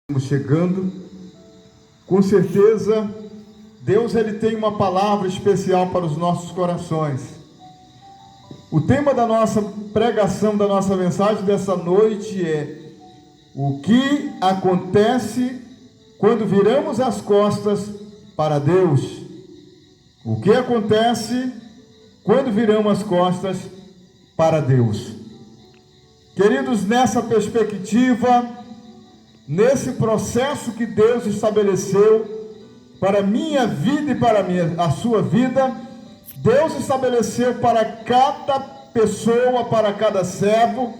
Estamos chegando, com certeza Deus ele tem uma palavra especial para os nossos corações. O tema da nossa pregação, da nossa mensagem dessa noite é: o que acontece quando viramos as costas para Deus? O que acontece quando viramos as costas para Deus? Queridos, nessa perspectiva, nesse processo que Deus estabeleceu para a minha vida e para a sua vida, Deus estabeleceu para cada pessoa, para cada servo,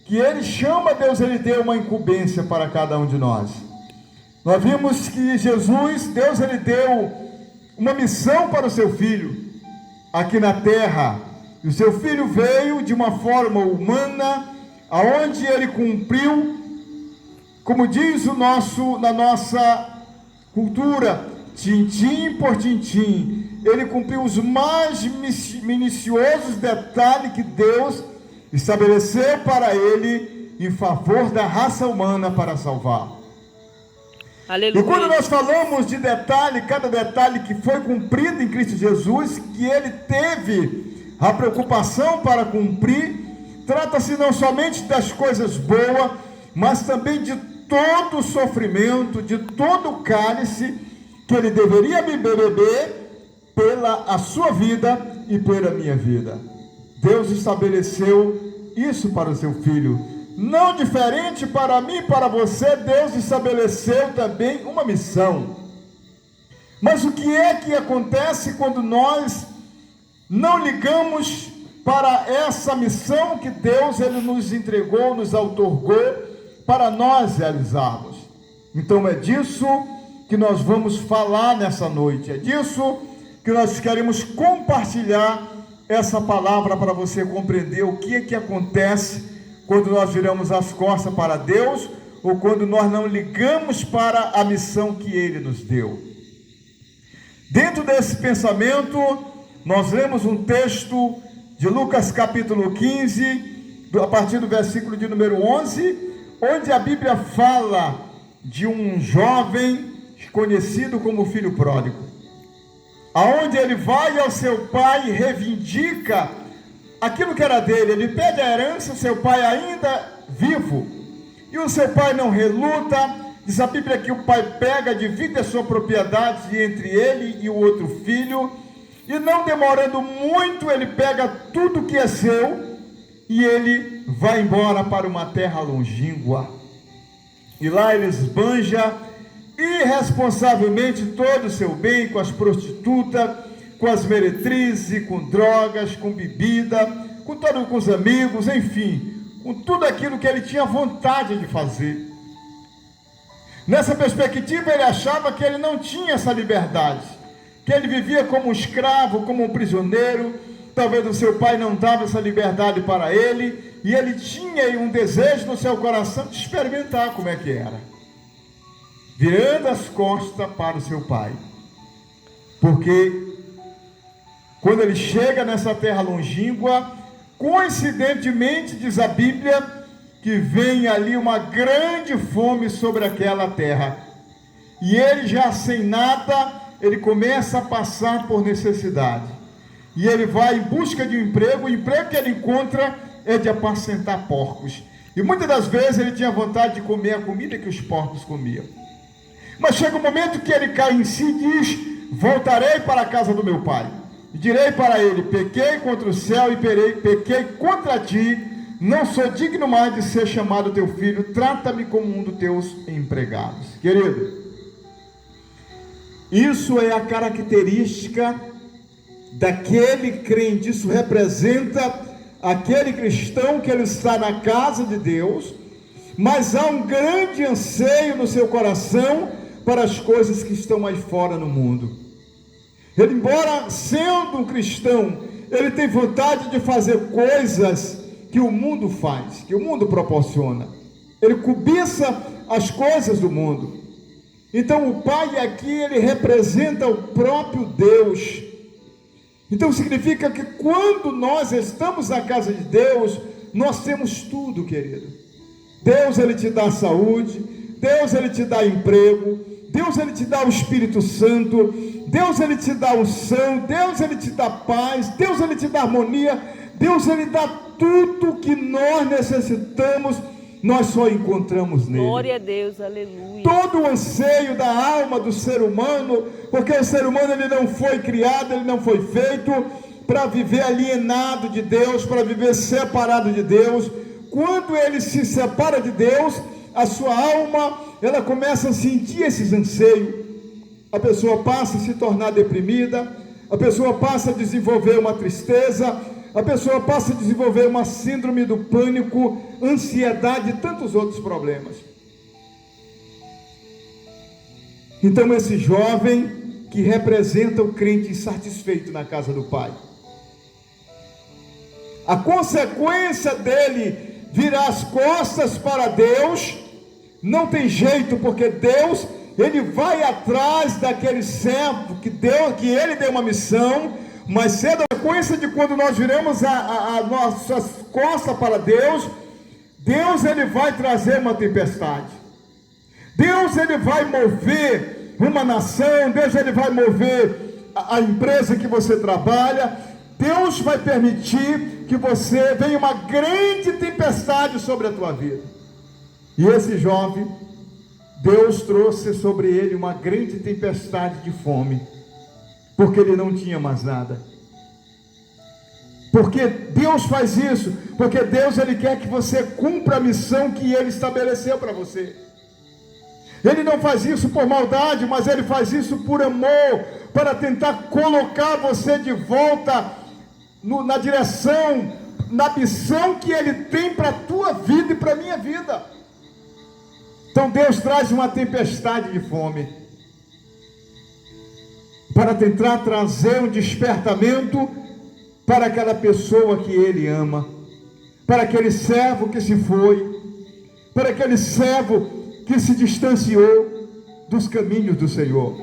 que Ele chama, Deus Ele deu uma incumbência para cada um de nós. Nós vimos que Jesus, Deus Ele deu uma missão para o seu Filho aqui na terra, e o seu Filho veio de uma forma humana, aonde Ele cumpriu, como diz na nossa cultura, tintim por tintim, ele cumpriu os mais minuciosos detalhes que Deus estabeleceu para ele em favor da raça humana para salvar. Aleluia. E quando nós falamos de detalhe, cada detalhe que foi cumprido em Cristo Jesus, que ele teve a preocupação para cumprir, trata-se não somente das coisas boas, mas também de todo o sofrimento, de todo o cálice que ele deveria beber pela a sua vida e pela minha vida. Deus estabeleceu isso para o seu Filho. Não diferente para mim e para você, Deus estabeleceu também uma missão. Mas o que é que acontece quando nós não ligamos para essa missão que Deus ele nos entregou, nos outorgou, para nós realizarmos? Então é disso que nós vamos falar nessa noite, é disso que nós queremos compartilhar essa palavra para você compreender o que é que acontece quando nós viramos as costas para Deus, ou quando nós não ligamos para a missão que Ele nos deu. Dentro desse pensamento, nós lemos um texto de Lucas capítulo 15, a partir do versículo de número 11, onde a Bíblia fala de um jovem conhecido como filho pródigo, aonde ele vai ao seu pai e reivindica aquilo que era dele. Ele pede a herança, seu pai ainda vivo, e o seu pai não reluta. Diz a Bíblia que o pai pega, divide a sua propriedade entre ele e o outro filho, e não demorando muito, ele pega tudo que é seu e ele vai embora para uma terra longínqua, e lá ele esbanja irresponsavelmente todo o seu bem com as prostitutas, com as meretrizes, com drogas, com bebida, com os amigos, enfim, com tudo aquilo que ele tinha vontade de fazer. Nessa perspectiva, ele achava que ele não tinha essa liberdade, que ele vivia como um escravo, como um prisioneiro. Talvez o seu pai não dava essa liberdade para ele, e ele tinha um desejo no seu coração de experimentar como é que era, virando as costas para o seu pai, porque quando ele chega nessa terra longínqua, coincidentemente, diz a Bíblia, que vem ali uma grande fome sobre aquela terra, e ele já sem nada, ele começa a passar por necessidade, e ele vai em busca de um emprego. O emprego que ele encontra é de apacentar porcos, e muitas das vezes ele tinha vontade de comer a comida que os porcos comiam. Mas chega um momento que ele cai em si e diz: voltarei para a casa do meu pai, e direi para ele: pequei contra o céu e pequei contra ti, não sou digno mais de ser chamado teu filho, trata-me como um dos teus empregados. Querido, isso é a característica daquele crente, isso representa aquele cristão que ele está na casa de Deus, mas há um grande anseio no seu coração para as coisas que estão aí fora no mundo. Ele, embora sendo um cristão, ele tem vontade de fazer coisas que o mundo faz, que o mundo proporciona. Ele cobiça as coisas do mundo. Então o pai aqui, ele representa o próprio Deus. Então significa que quando nós estamos na casa de Deus, nós temos tudo, querido. Deus ele te dá saúde, Deus ele te dá emprego, Deus ele te dá o Espírito Santo, Deus ele te dá unção, Deus ele te dá paz, Deus ele te dá harmonia, Deus ele dá tudo que nós necessitamos, nós só encontramos nele. Glória a Deus, aleluia. Todo o anseio da alma do ser humano, porque o ser humano ele não foi criado, ele não foi feito para viver alienado de Deus, para viver separado de Deus. Quando ele se separa de Deus, a sua alma, ela começa a sentir esses anseios. A pessoa passa a se tornar deprimida, a pessoa passa a desenvolver uma tristeza, a pessoa passa a desenvolver uma síndrome do pânico, ansiedade e tantos outros problemas. Então esse jovem que representa o crente insatisfeito na casa do Pai, a consequência dele virar as costas para Deus, não tem jeito, porque Deus, ele vai atrás daquele servo que ele deu uma missão, mas cedo a consequência de quando nós viramos a nossas costas para Deus, Deus ele vai trazer uma tempestade, Deus ele vai mover uma nação, Deus ele vai mover a empresa que você trabalha, Deus vai permitir que você venha uma grande tempestade sobre a tua vida. E esse jovem, Deus trouxe sobre ele uma grande tempestade de fome, porque ele não tinha mais nada. Porque Deus faz isso, porque Deus ele quer que você cumpra a missão que ele estabeleceu para você. Ele não faz isso por maldade, mas ele faz isso por amor, para tentar colocar você de volta na direção, na missão que ele tem para a tua vida e para a minha vida. Então Deus traz uma tempestade de fome, para tentar trazer um despertamento para aquela pessoa que ele ama, para aquele servo que se foi, para aquele servo que se distanciou dos caminhos do Senhor.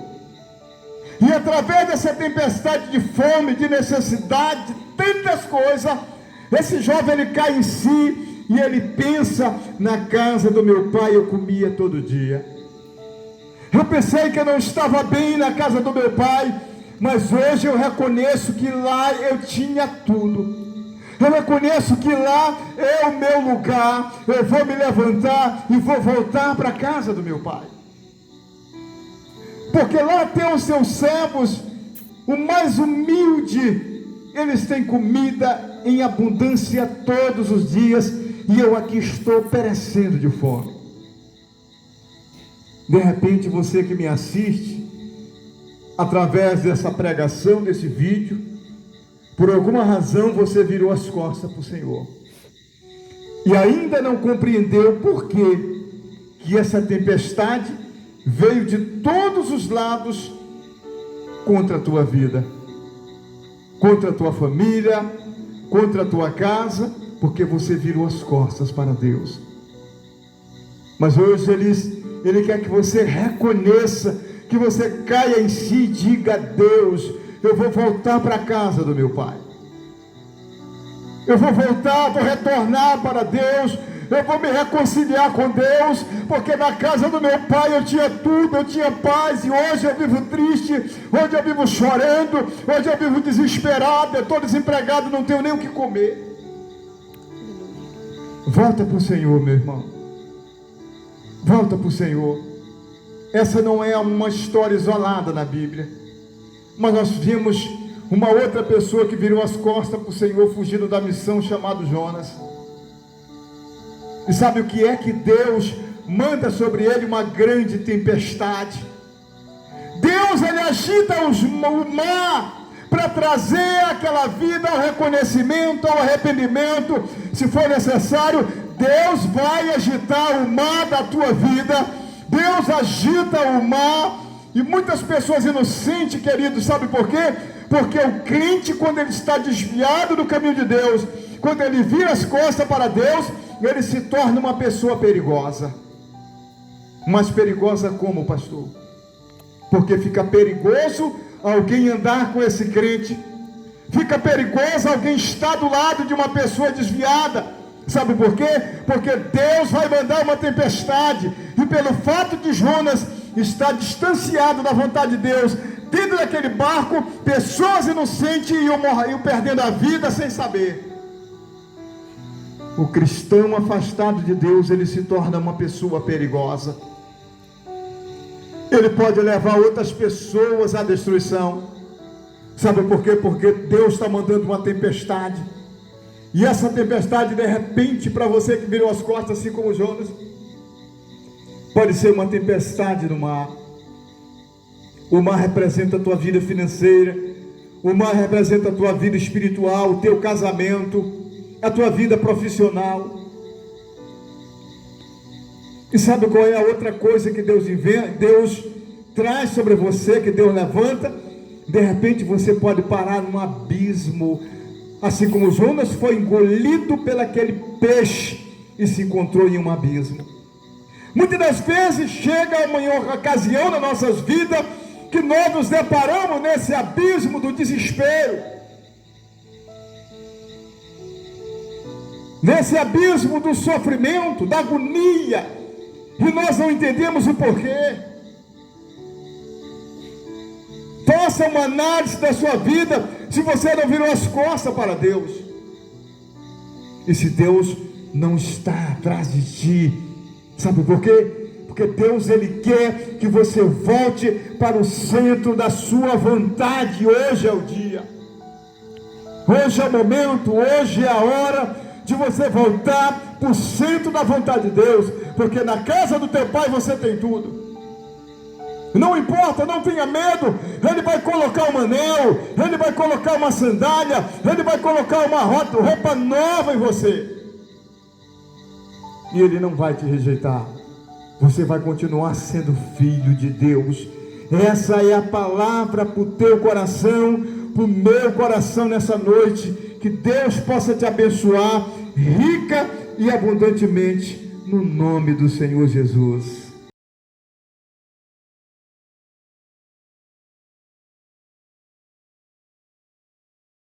E através dessa tempestade de fome, de necessidade, de tantas coisas, esse jovem ele cai em si e ele pensa: na casa do meu pai eu comia todo dia. Eu pensei que eu não estava bem na casa do meu pai, mas hoje eu reconheço que lá eu tinha tudo. Eu reconheço que lá é o meu lugar. Eu vou me levantar e vou voltar para a casa do meu pai. Porque lá tem os seus servos, o mais humilde, eles têm comida em abundância todos os dias, e eu aqui estou perecendo de fome. De repente você que me assiste, através dessa pregação, desse vídeo, por alguma razão você virou as costas para o Senhor, e ainda não compreendeu por que essa tempestade veio de todos os lados contra a tua vida, contra a tua família, contra a tua casa, porque você virou as costas para Deus. Mas hoje Ele quer que você reconheça, que você caia em si e diga: Deus, eu vou voltar para a casa do meu pai. Eu vou voltar, vou retornar para Deus. Eu vou me reconciliar com Deus, porque na casa do meu pai eu tinha tudo, eu tinha paz, e hoje eu vivo triste, hoje eu vivo chorando, hoje eu vivo desesperado, eu estou desempregado, não tenho nem o que comer. Volta para o Senhor, meu irmão. Volta para o Senhor. Essa não é uma história isolada na Bíblia, mas nós vimos uma outra pessoa que virou as costas para o Senhor, fugindo da missão, chamado Jonas. E sabe o que é que Deus manda sobre ele? Uma grande tempestade. Deus ele agita o mar para trazer aquela vida ao reconhecimento, ao arrependimento. Se for necessário, Deus vai agitar o mar da tua vida. Deus agita o mar. E muitas pessoas inocentes, queridos, sabe por quê? Porque o crente, quando ele está desviado do caminho de Deus, quando ele vira as costas para Deus, ele se torna uma pessoa perigosa. Mas perigosa como, pastor? Porque fica perigoso alguém andar com esse crente, fica perigoso alguém estar do lado de uma pessoa desviada, Sabe por quê? Porque Deus vai mandar uma tempestade, e pelo fato de Jonas estar distanciado da vontade de Deus, dentro daquele barco, pessoas inocentes iam perdendo a vida sem saber. O cristão afastado de Deus, ele se torna uma pessoa perigosa. Ele pode levar outras pessoas à destruição. Sabe por quê? Porque Deus está mandando uma tempestade. E essa tempestade, de repente, para você que virou as costas, assim como Jonas, pode ser uma tempestade no mar. O mar representa a tua vida financeira, o mar representa a tua vida espiritual, o teu casamento, a tua vida profissional. E sabe qual é a outra coisa que Deus traz sobre você, que Deus levanta? De repente você pode parar num abismo, assim como Jonas foi engolido pelo aquele peixe e se encontrou em um abismo. Muitas das vezes chega uma ocasião nas nossas vidas que nós nos deparamos nesse abismo do desespero, nesse abismo do sofrimento, da agonia, e nós não entendemos o porquê. Faça uma análise da sua vida, se você não virou as costas para Deus, e se Deus não está atrás de ti. Sabe por quê? Porque Deus, Ele quer que você volte para o centro da sua vontade. Hoje é o dia, hoje é o momento, hoje é a hora de você voltar para o centro da vontade de Deus, porque na casa do teu Pai você tem tudo. Não importa, não tenha medo. Ele vai colocar um anel, Ele vai colocar uma sandália, Ele vai colocar uma roupa nova em você, e Ele não vai te rejeitar. Você vai continuar sendo filho de Deus. Essa é a palavra para o teu coração, para o meu coração nessa noite. Que Deus possa te abençoar rica e abundantemente, no nome do Senhor Jesus.